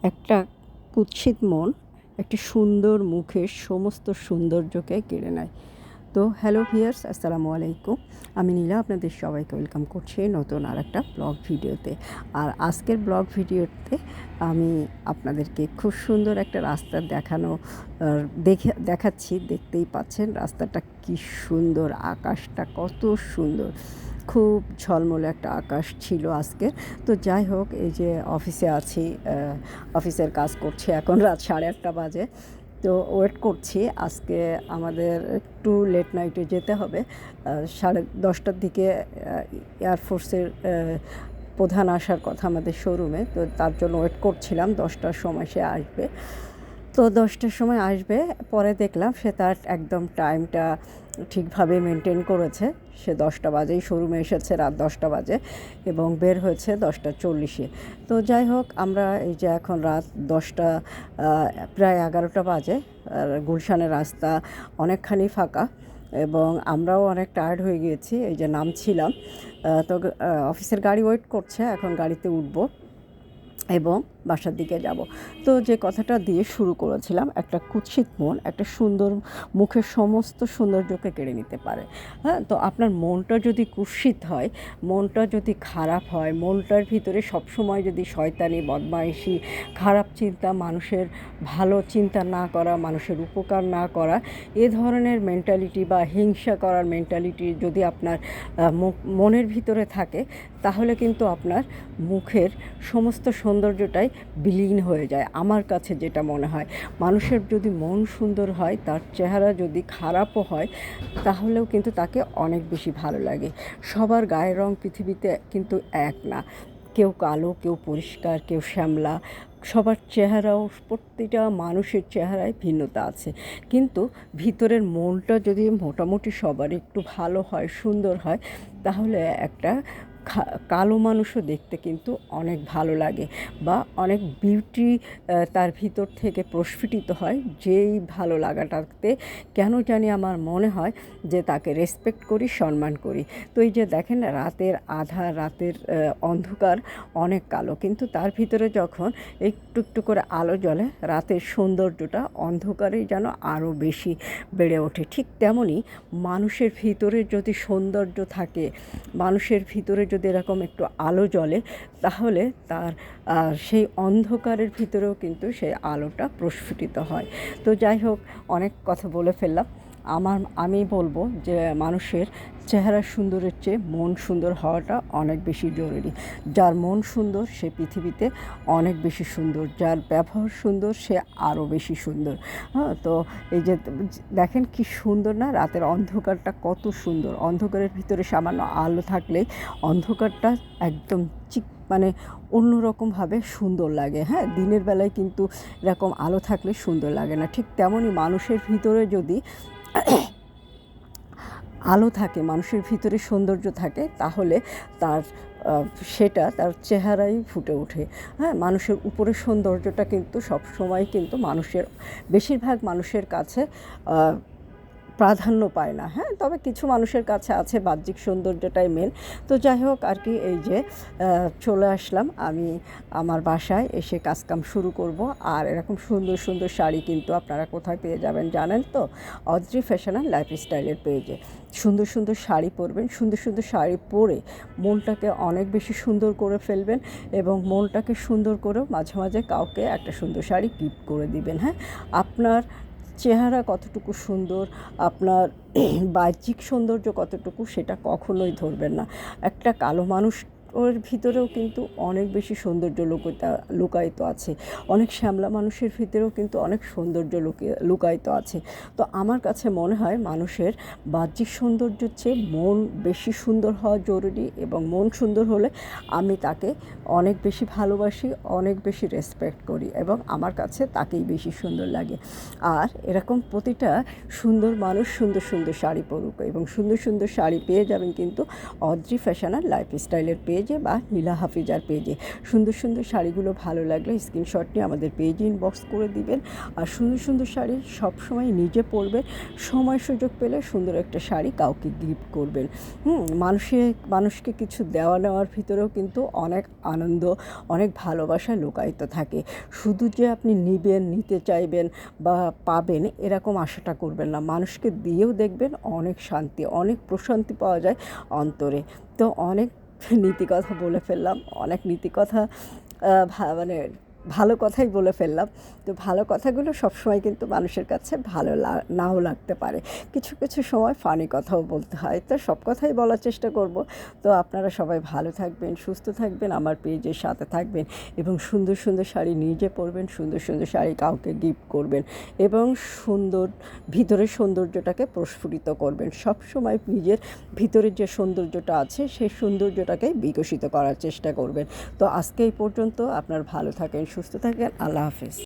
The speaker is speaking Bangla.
একটা কুৎসিত মন একটি সুন্দর মুখের সমস্ত সৌন্দর্যকে কেড়ে নেয়। তো হ্যালো ভিউয়ার্স, আসসালামু আলাইকুম। আমি নীলা আপনাদের সবাইকে ওয়েলকাম করছি নতুন আর একটা ব্লগ ভিডিওতে। আর আজকের ব্লগ ভিডিওতে আমি আপনাদেরকে খুব সুন্দর একটা রাস্তা দেখাচ্ছি। দেখতেই পাচ্ছেন রাস্তাটা কি সুন্দর, আকাশটা কত সুন্দর, খুব ঝলমলে একটা আকাশ ছিল আজকে। তো যাই হোক, এই যে অফিসে আছি, অফিসের কাজ করছি, এখন রাত 8:30 বাজে। তো ওয়েট করছি, আজকে আমাদের একটু লেট নাইটে যেতে হবে। 10:30টার দিকে এয়ারফোর্সের প্রধান আসার কথা আমাদের শোরুমে, তো তার জন্য ওয়েট করছিলাম। 10টার সময় সে আসবে, তো 10টার সময় আসবে। পরে দেখলাম সে তার একদম টাইমটা ঠিকভাবে মেনটেন করেছে। সে 10টা বাজেই শোরুমে এসেছে, রাত 10টা বাজে, এবং বের হয়েছে 10টা 40-এ। তো যাই হোক, আমরা এই যে এখন রাত 10টা, প্রায় 11টা বাজে, আর গুলশানের রাস্তা অনেকখানি ফাঁকা এবং আমরাও অনেক টায়ার্ড হয়ে গিয়েছি। এই যে নামছিলাম, তো অফিসের গাড়ি ওয়েট করছে, এখন গাড়িতে উঠবো এবং বাসার দিকে যাব। তো যে কথাটা দিয়ে শুরু করেছিলাম, একটা কুৎসিত মন একটা সুন্দর মুখের সমস্ত সৌন্দর্যকে কেড়ে নিতে পারে। হ্যাঁ, তো আপনার মনটা যদি কুৎসিত হয়, মনটা যদি খারাপ হয়, মনটার ভিতরে সবসময় যদি শয়তানি, বদমাইশি, খারাপ চিন্তা, মানুষের ভালো চিন্তা না করা, মানুষের উপকার না করা, এ ধরনের মেন্টালিটি বা হিংসা করার মেন্টালিটি যদি আপনার মনের ভিতরে থাকে, তাহলে কিন্তু আপনার মুখের সমস্ত সৌন্দর্যটাই বিলীন হয়ে যায়। আমার কাছে যেটা মনে হয়, মানুষের যদি মন সুন্দর হয়, তার চেহারা যদি খারাপও হয়, তাহলেও কিন্তু তাকে অনেক বেশি ভালো লাগে। সবার গায়ের রং পৃথিবীতে কিন্তু এক না, কেউ কালো, কেউ পরিষ্কার, কেউ শ্যামলা। সবার চেহারাও, প্রতিটা মানুষের চেহারায় ভিন্নতা আছে, কিন্তু ভিতরের মনটা যদি মোটামুটি সবার একটু ভালো হয়, সুন্দর হয়, তাহলে একটা কালো মানুষও দেখতে কিন্তু অনেক ভালো লাগে, বা অনেক বিউটি তার ভিতর থেকে প্রস্ফুটিত হয়। যেই ভালো লাগাটাতে কেন জানি আমার মনে হয় যে তাকে রেসপেক্ট করি, সম্মান করি। তো এই যে দেখেন, রাতের আধার, রাতের অন্ধকার অনেক কালো, কিন্তু তার ভিতরে যখন একটু একটু করে আলো জ্বলে, রাতের সৌন্দর্যটা অন্ধকারেই যেন আরও বেশি বেড়ে ওঠে। ঠিক তেমনই মানুষের ভিতরে যদি সৌন্দর্য থাকে, মানুষের ভিতরে যদি এরকম একটু আলো জ্বলে, তাহলে তার সেই অন্ধকারের ভিতরেও কিন্তু সেই আলোটা প্রস্ফুটিত হয়। তো যাই হোক, অনেক কথা বলে ফেললাম। আমি বলবো যে মানুষের চেহারা সুন্দরের চেয়ে মন সুন্দর হওয়াটা অনেক বেশি জরুরি। যার মন সুন্দর, সে পৃথিবীতে অনেক বেশি সুন্দর। যার ব্যবহার সুন্দর, সে আরও বেশি সুন্দর। হ্যাঁ, তো এই যে দেখেন কি সুন্দর না, রাতের অন্ধকারটা কত সুন্দর। অন্ধকারের ভিতরে সামান্য আলো থাকলেই অন্ধকারটা একদম মানে অন্যরকমভাবে সুন্দর লাগে। হ্যাঁ, দিনের বেলায় কিন্তু এরকম আলো থাকলে সুন্দর লাগে না। ঠিক তেমনই মানুষের ভিতরে যদি আলো থাকে, মানুষের ভিতরে সৌন্দর্য থাকে, তাহলে তার সেটা তার চেহারাই ফুটে ওঠে। হ্যাঁ, মানুষের উপরের সৌন্দর্যটা কিন্তু সবসময় কিন্তু বেশিরভাগ মানুষের কাছে প্রাধান্য পায় না। হ্যাঁ, তবে কিছু মানুষের কাছে আছে, বাহ্যিক সৌন্দর্যটাই মেন। তো যাই হোক আর কি, এই যে চলে আসলাম আমি আমার বাসায়, এসে কাজকাম শুরু করব। আর এরকম সুন্দর সুন্দর শাড়ি কিন্তু আপনারা কোথায় পেয়ে যাবেন জানেন তো? অদ্রি ফ্যাশন অ্যান্ড লাইফস্টাইলের পেজে সুন্দর সুন্দর শাড়ি পরবেন। সুন্দর সুন্দর শাড়ি পরে মনটাকে অনেক বেশি সুন্দর করে ফেলবেন, এবং মনটাকে সুন্দর করেও মাঝে মাঝে কাউকে একটা সুন্দর শাড়ি গিফট করে দিবেন। হ্যাঁ, আপনার চেহারা কতটুকু সুন্দর, আপনার বাহ্যিক সৌন্দর্য কতটুকু, সেটা কখনোই ধরবেন না। একটা কালো মানুষ ওর ভিতরেও কিন্তু অনেক বেশি সৌন্দর্য লুকায়িত আছে। অনেক শ্যামলা মানুষের ভিতরেও কিন্তু অনেক সৌন্দর্য লুকায়িত আছে। তো আমার কাছে মনে হয় মানুষের বাহ্যিক সৌন্দর্যের চেয়ে মন বেশি সুন্দর হওয়া জরুরি, এবং মন সুন্দর হলে আমি তাকে অনেক বেশি ভালোবাসি, অনেক বেশি রেসপেক্ট করি, এবং আমার কাছে তাকেই বেশি সুন্দর লাগে। আর এরকম প্রতিটা সুন্দর মানুষ সুন্দর সুন্দর শাড়ি পরুক, এবং সুন্দর সুন্দর শাড়ি পেয়ে যাবেন কিন্তু অদ্রি ফ্যাশন অ্যান্ড লাইফস্টাইলের পেজ। পেজে বা নীলা হাফিজার পেজে। সুন্দর সুন্দর শাড়িগুলো ভালো লাগলে স্ক্রিনশট নিয়ে আমাদের পেজে ইনবক্স করে দিবেন। আর সুন্দর সুন্দর শাড়ি সবসময় নিজে পরবেন, সময় সুযোগ পেলে সুন্দর একটা শাড়ি কাউকে গিফট করবেন। মানুষকে কিছু দেওয়া নেওয়ার ভিতরেও কিন্তু অনেক আনন্দ, অনেক ভালোবাসা লুকায়িত থাকে। শুধু যে আপনি নিতে চাইবেন বা পাবেন এরকম আশাটা করবেন না। মানুষকে দিয়েও দেখবেন অনেক শান্তি, অনেক প্রশান্তি পাওয়া যায় অন্তরে। তো অনেক নীতি কথা বলে ফেললাম, অনেক নীতি কথা মানে ভালো কথাই বলে ফেললাম। তো ভালো কথাগুলো সবসময় কিন্তু মানুষের কাছে ভালো নাও লাগতে পারে, কিছু কিছু সময় ফানি কথাও বলতে হয়। তো সব কথাই বলার চেষ্টা করব। তো আপনারা সবাই ভালো থাকবেন, সুস্থ থাকবেন, আমার পেজের সাথে থাকবেন এবং সুন্দর সুন্দর শাড়ি নিজে পরবেন, সুন্দর সুন্দর শাড়ি কাউকে গিফট করবেন এবং ভিতরের সৌন্দর্যটাকে প্রস্ফুটিত করবেন। সবসময় নিজের ভিতরের যে সৌন্দর্যটা আছে সেই সৌন্দর্যটাকে বিকশিত করার চেষ্টা করবেন। তো আজকে এই পর্যন্ত, আপনার ভালো থাকেন, সুস্থ থাকেন, আল্লাহ হাফেজ।